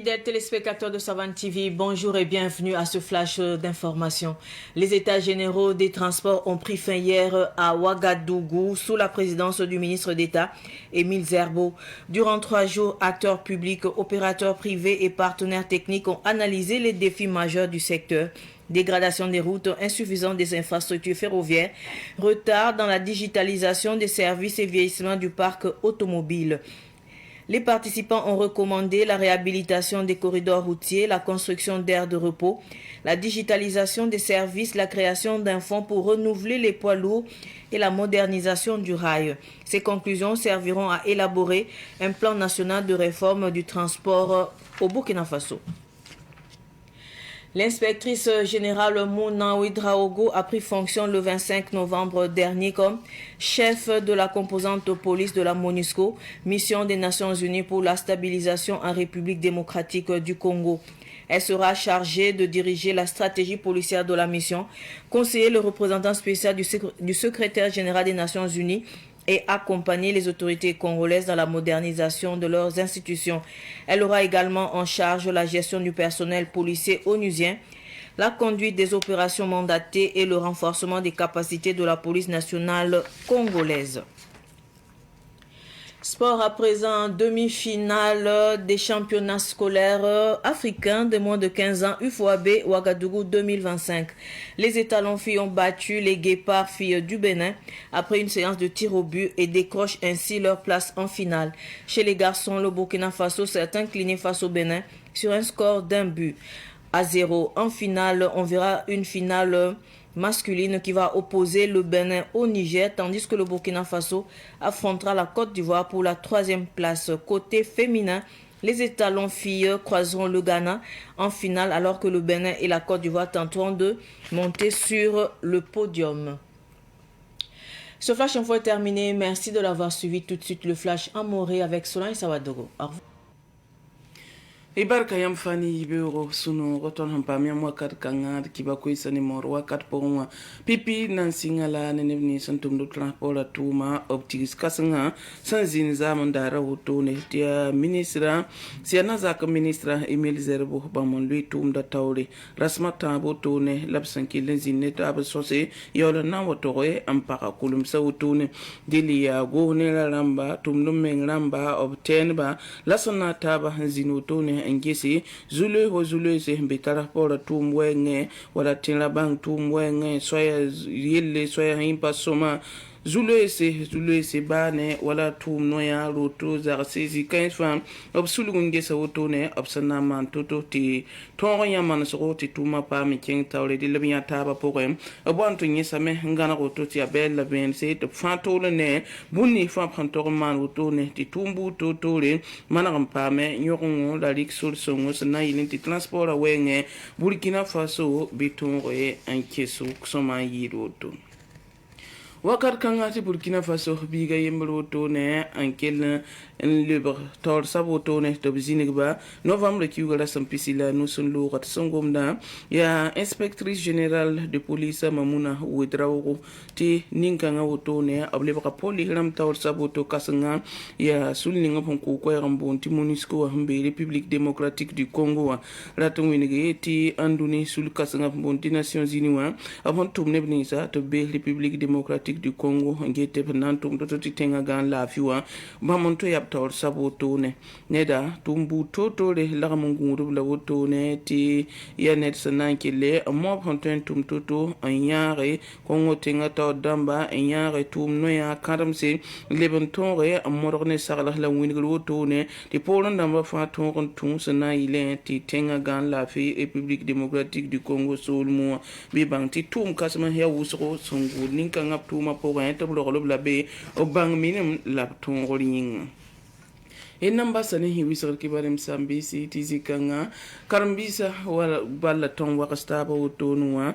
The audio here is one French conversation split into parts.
Fidèles téléspectateurs de Savane TV, bonjour et bienvenue à ce flash d'information. Les états généraux des transports ont pris fin hier à Ouagadougou sous la présidence du ministre d'État, Émile Zerbo. Durant 3 jours, acteurs publics, opérateurs privés et partenaires techniques ont analysé les défis majeurs du secteur. Dégradation des routes, insuffisance des infrastructures ferroviaires, retard dans la digitalisation des services et vieillissement du parc automobile. Les participants ont recommandé la réhabilitation des corridors routiers, la construction d'aires de repos, la digitalisation des services, la création d'un fonds pour renouveler les poids lourds et la modernisation du rail. Ces conclusions serviront à élaborer un plan national de réforme du transport au Burkina Faso. L'inspectrice générale Mouna Ouedraogo a pris fonction le 25 novembre dernier comme chef de la composante police de la MONUSCO, mission des Nations Unies pour la stabilisation en République démocratique du Congo. Elle sera chargée de diriger la stratégie policière de la mission, conseiller le représentant spécial du secrétaire général des Nations Unies et accompagner les autorités congolaises dans la modernisation de leurs institutions. Elle aura également en charge la gestion du personnel policier onusien, la conduite des opérations mandatées et le renforcement des capacités de la police nationale congolaise. Sport à présent, demi-finale des championnats scolaires africains de moins de 15 ans UFOAB Ouagadougou 2025. Les étalons filles ont battu les guépards filles du Bénin après une séance de tir au but et décrochent ainsi leur place en finale. Chez les garçons, le Burkina Faso s'est incliné face au Bénin sur un score d'1-0. En finale, on verra une finale masculine qui va opposer le Bénin au Niger, tandis que le Burkina Faso affrontera la Côte d'Ivoire pour la 3e place. Côté féminin, les étalons filles croiseront le Ghana en finale alors que le Bénin et la Côte d'Ivoire tenteront de monter sur le podium. Ce flash info est terminé. Merci de l'avoir suivi. Tout de suite le flash en Morée avec Solange Sawadogo. Au revoir. Ibarka yam fani beuro suno roton hampamia wakat kanga kiba kuisa ni mor wakat pongwa pipi nan singala nenevni santum do transport tuma optis kasanga sanzin zaman dara wotone dia ministra siana zaka ministra Emile Zerbo bamon lui tum da tawre rasmata botone labsan kilen zinne tab sose yola na wotore ampaka kulum sa wotone delia go ne ramba tum no men ramba obten ba lasana taba zin wotone ngesi zule se betara pora tumwenge wala tinla bang tumwenge soya yelle soya impa soma zule se bane wala tum noya roto za sezi 15 fam obsulugun ngesa wotone obsana man toto ti tongo yaman so ti tuma pa mi king tawle di lebya taba poem obwanto nyesa me ngana roto ti abella ben se to fatole ne bunni fa phantor man wotone ti tumbu totole manam pa me nyorongo la lik sur songo sana yilin ti transport awenge Burkina Faso bitongo e ankeso ksoma yiroto wakar kangati Burkina Faso biga yembroto ne ankel en libre tor saboto ne to bizinigba novembre kiugala sampisila nusun lorat songomda ya inspectrice générale de police Mamuna Ouedraogo ti ninkanga woto ne ableba poli ram tor saboto kasanga ya sulninga ponko ko rambon ti MONUSCO hambe République démocratique du Congo raton winige ti anduni sul kasanga bon ti Nations Unies wa avant tumne bnisa to be République démocratique du Congo ngete penantum to tenga gan la fiwa bamonto yap tor saboto ne neda tumbu totore la munguru la woto ne ti ya net sanankele mo ponten tum toto anyare kongo tenga to damba anyare tum no ya karamse lebentore amorne sagla la wingul woto ne ti polon damba fa ton tum sana ile ti tenga gan la fi République démocratique du Congo solmo bi bang ti tum kasma ya wusro songu ninka ngap tuma pour un tableau la be au bang minim la ton rolling enamba sane hi wisar kibarem sambi si tizikanga karambisa wala balla ton wakasta ba wotonwa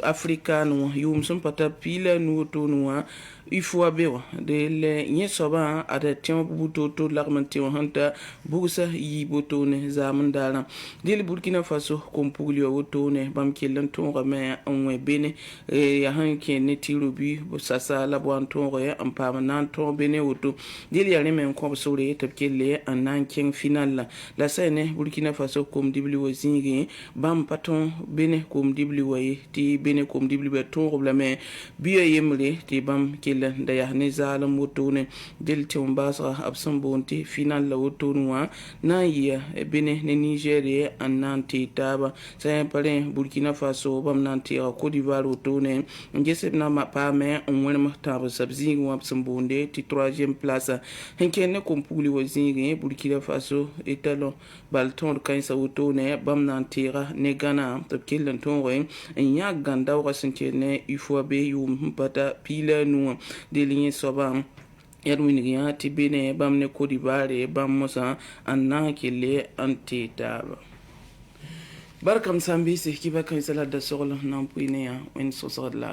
afrika no yum sum pata pila no wotonwa UFOAB wa de le nye soba ada tiyan buto to lagmanti wa hanta bugusa yi boto ne zaman dala dil Burkina Faso kompugli wa boto ne bam kelan to ga me onwe bene ya han ke ne tirubi sasa la bo anton ga ampama nan to bene woto dil ya men ko sore tabkelle anan ken final la sene Burkina Faso kom dibli wa zingi bam paton bene kom dibli wa ti bene kom dibli ba to problème biya yemre ti bam kelan da ya ne zalam woto ne dil ti mbasa absan bonti final la woto wa na ya bene ne Nigeria anan ti taba sai pare Burkina Faso bam nan ti Côte d'Ivoire woto ne ngese na ma pa me onwen ma taba sabzi wa absan bonde ti 3e place henke ne kompuli wa zingi Burkina Faso etalo balton kan sa woto ne bam nan tira ne Ghana to kelan ton re nya ganda wa sinte ne UFOAB yum pata pila nu de ligne soba yarwiniya ti bene bam ne Côte d'Ivoire bam mosa anna kele anti taba barkam sambi se kiba kan sala da soglo nan puine ya en so la